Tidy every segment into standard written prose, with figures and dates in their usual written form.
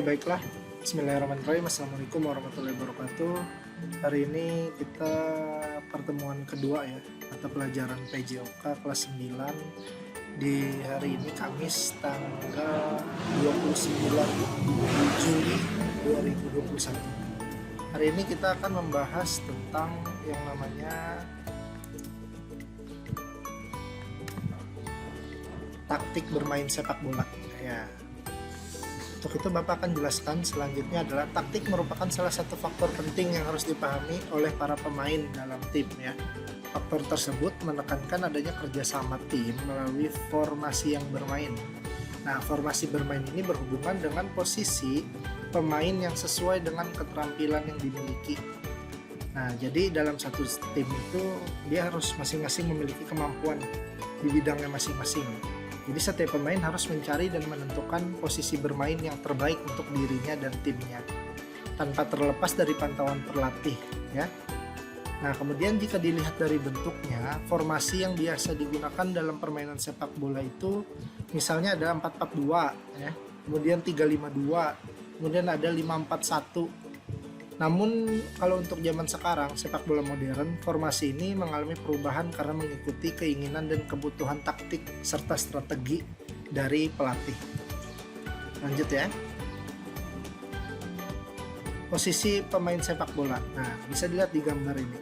Oke, baiklah. Bismillahirrahmanirrahim. Assalamualaikum warahmatullahi wabarakatuh. Hari ini kita pertemuan kedua ya, mata pelajaran PJOK kelas 9 di hari ini Kamis tanggal 29 Juli 2021. Hari ini kita akan membahas tentang yang namanya taktik bermain sepak bola ya. Untuk itu Bapak akan jelaskan selanjutnya adalah taktik merupakan salah satu faktor penting yang harus dipahami oleh para pemain dalam tim ya. Faktor tersebut menekankan adanya kerjasama tim melalui formasi yang bermain. Nah, formasi bermain ini berhubungan dengan posisi pemain yang sesuai dengan keterampilan yang dimiliki. Nah, jadi dalam satu tim itu dia harus masing-masing memiliki kemampuan di bidangnya masing-masing. Jadi setiap pemain harus mencari dan menentukan posisi bermain yang terbaik untuk dirinya dan timnya, tanpa terlepas dari pantauan pelatih ya. Nah, kemudian jika dilihat dari bentuknya, formasi yang biasa digunakan dalam permainan sepak bola itu misalnya ada 4-4-2 ya, kemudian 3-5-2, kemudian ada 5-4-1. Namun kalau untuk zaman sekarang sepak bola modern, formasi ini mengalami perubahan karena mengikuti keinginan dan kebutuhan taktik serta strategi dari pelatih. Lanjut ya. Posisi pemain sepak bola. Nah, bisa dilihat di gambar ini.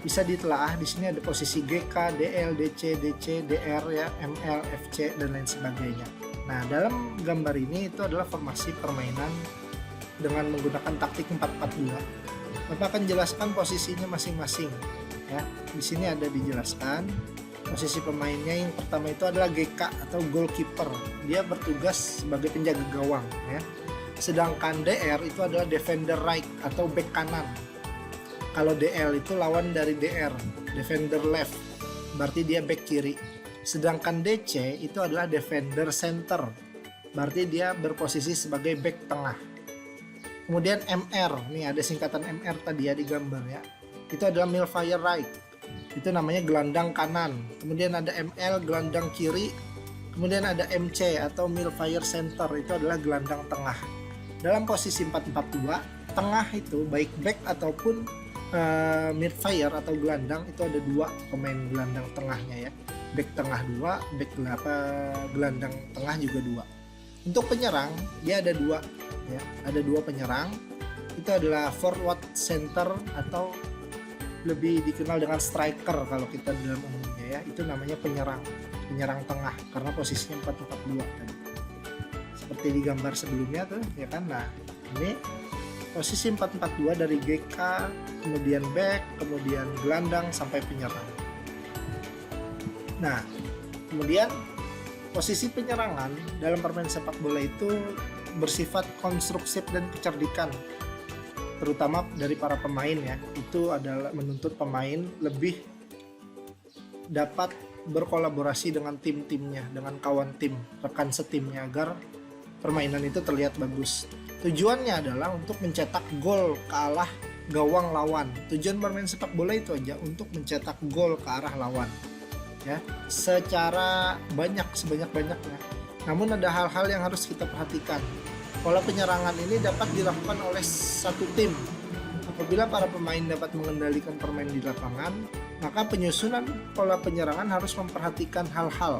Bisa ditelaah, di sini ada posisi GK, DL, DC, DC, DR ya, ML, FC dan lain sebagainya. Nah, dalam gambar ini itu adalah formasi permainan dengan menggunakan taktik 4-4-2. Bapak akan jelaskan posisinya masing-masing ya. Di sini ada dijelaskan posisi pemainnya. Yang pertama itu adalah GK atau goalkeeper. Dia bertugas sebagai penjaga gawang ya. Sedangkan DR itu adalah defender right atau back kanan. Kalau DL itu lawan dari DR, defender left, berarti dia back kiri. Sedangkan DC itu adalah defender center, berarti dia berposisi sebagai back tengah. Kemudian MR, nih ada singkatan MR tadi ya di gambar ya. Itu adalah midfielder right. Itu namanya gelandang kanan. Kemudian ada ML, gelandang kiri. Kemudian ada MC atau midfielder center, itu adalah gelandang tengah. Dalam posisi 4-4-2, tengah itu baik back ataupun midfielder atau gelandang itu ada dua pemain gelandang tengahnya ya. Back tengah dua, back gelandang tengah juga dua. Untuk penyerang dia ada dua ya, ada dua penyerang. Itu adalah forward center atau lebih dikenal dengan striker kalau kita dalam umumnya ya. Itu namanya penyerang tengah karena posisinya 4-4-2 tadi. Seperti di gambar sebelumnya tuh ya kan. Nah, ini posisi 4-4-2 dari GK, kemudian back, kemudian gelandang sampai penyerang. Nah, kemudian posisi penyerangan dalam permainan sepak bola itu bersifat konstruktif dan kecerdikan, terutama dari para pemain ya. Itu adalah menuntut pemain lebih dapat berkolaborasi dengan tim-timnya, dengan kawan tim, rekan setimnya agar permainan itu terlihat bagus. Tujuannya adalah untuk mencetak gol ke arah gawang lawan. Tujuan bermain sepak bola itu aja, untuk mencetak gol ke arah lawan ya, secara sebanyak-banyaknya. Namun ada hal-hal yang harus kita perhatikan. Pola penyerangan ini dapat dilakukan oleh satu tim. Apabila para pemain dapat mengendalikan permainan di lapangan, maka penyusunan pola penyerangan harus memperhatikan hal-hal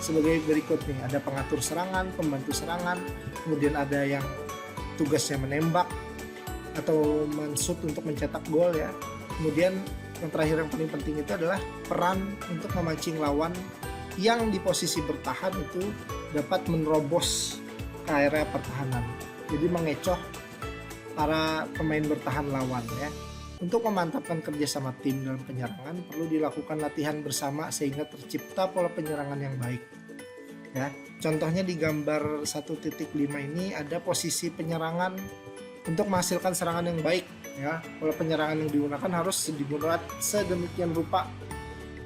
sebagai berikut nih. Ada pengatur serangan, pembantu serangan, kemudian ada yang tugasnya menembak atau men-shoot untuk mencetak gol ya. Kemudian yang terakhir yang paling penting itu adalah peran untuk memancing lawan yang di posisi bertahan itu dapat menerobos ke area pertahanan. Jadi mengecoh para pemain bertahan lawan ya. Untuk memantapkan kerjasama tim dalam penyerangan perlu dilakukan latihan bersama sehingga tercipta pola penyerangan yang baik. Ya, contohnya di gambar 1.5 ini ada posisi penyerangan untuk menghasilkan serangan yang baik ya. Pola penyerangan yang digunakan harus dibuat sedemikian rupa.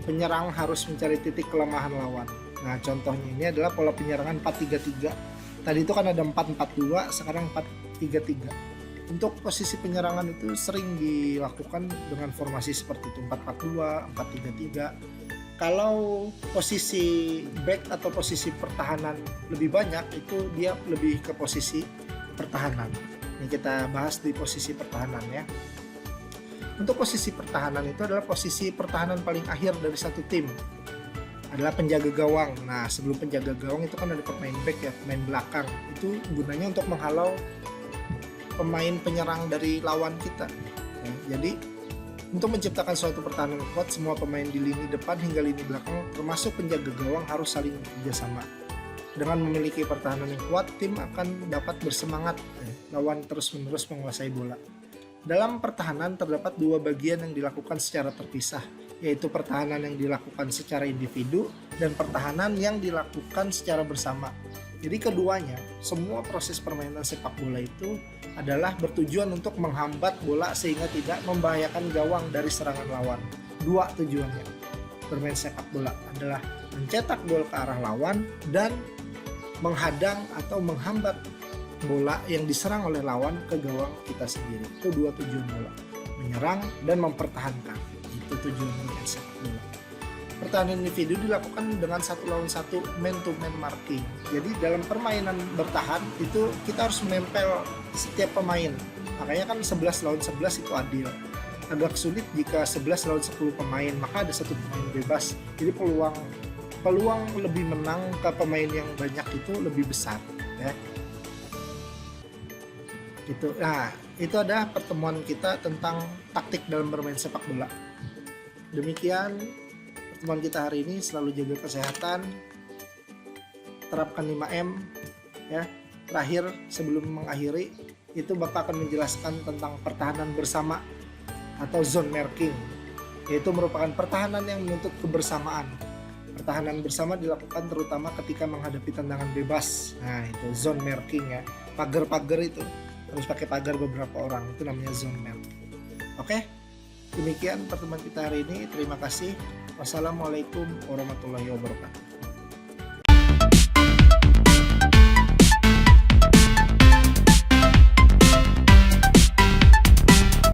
Penyerang harus mencari titik kelemahan lawan. Nah, contohnya ini adalah pola penyerangan 4-3-3. Tadi itu kan ada 4-4-2, sekarang 4-3-3. Untuk posisi penyerangan itu sering dilakukan dengan formasi seperti itu, 4-4-2, 4-3-3. Kalau posisi back atau posisi pertahanan lebih banyak, itu dia lebih ke posisi pertahanan. Ini kita bahas di posisi pertahanan ya. Untuk posisi pertahanan itu adalah posisi pertahanan paling akhir dari satu tim, adalah penjaga gawang. Nah, sebelum penjaga gawang itu kan ada pemain back ya, pemain belakang. Itu gunanya untuk menghalau pemain penyerang dari lawan kita. Ya, jadi untuk menciptakan suatu pertahanan yang kuat, semua pemain di lini depan hingga lini belakang termasuk penjaga gawang harus saling bekerjasama. Dengan memiliki pertahanan yang kuat, tim akan dapat bersemangat lawan terus-menerus menguasai bola. Dalam pertahanan terdapat dua bagian yang dilakukan secara terpisah, yaitu pertahanan yang dilakukan secara individu dan pertahanan yang dilakukan secara bersama. Jadi keduanya, semua proses permainan sepak bola itu adalah bertujuan untuk menghambat bola sehingga tidak membahayakan gawang dari serangan lawan. Dua tujuannya bermain sepak bola adalah mencetak gol ke arah lawan dan menghadang atau menghambat bola yang diserang oleh lawan ke gawang kita sendiri. Itu dua tujuan bola, menyerang dan mempertahankan. Itu tujuan bermain sepak bola. Pertahanan individu dilakukan dengan 1 lawan 1 man to man marking. Jadi dalam permainan bertahan itu kita harus menempel setiap pemain. Makanya kan 11 lawan 11 itu adil. Agak sulit jika 11 lawan 10 pemain, maka ada satu pemain bebas. Jadi peluang lebih menang ke pemain yang banyak itu lebih besar ya. Gitu. Nah, itu adalah pertemuan kita tentang taktik dalam bermain sepak bola. Demikian pertemuan kita hari ini. Selalu jaga kesehatan, terapkan 5M ya. Terakhir sebelum mengakhiri itu Bapak akan menjelaskan tentang pertahanan bersama atau zone marking, yaitu merupakan pertahanan yang menuntut kebersamaan. Pertahanan bersama dilakukan terutama ketika menghadapi tendangan bebas. Nah, itu zone marking ya. Pagar-pagar itu harus pakai pagar beberapa orang, itu namanya zone marking. Oke, demikian pertemuan kita hari ini. Terima kasih. Wassalamualaikum warahmatullahi wabarakatuh.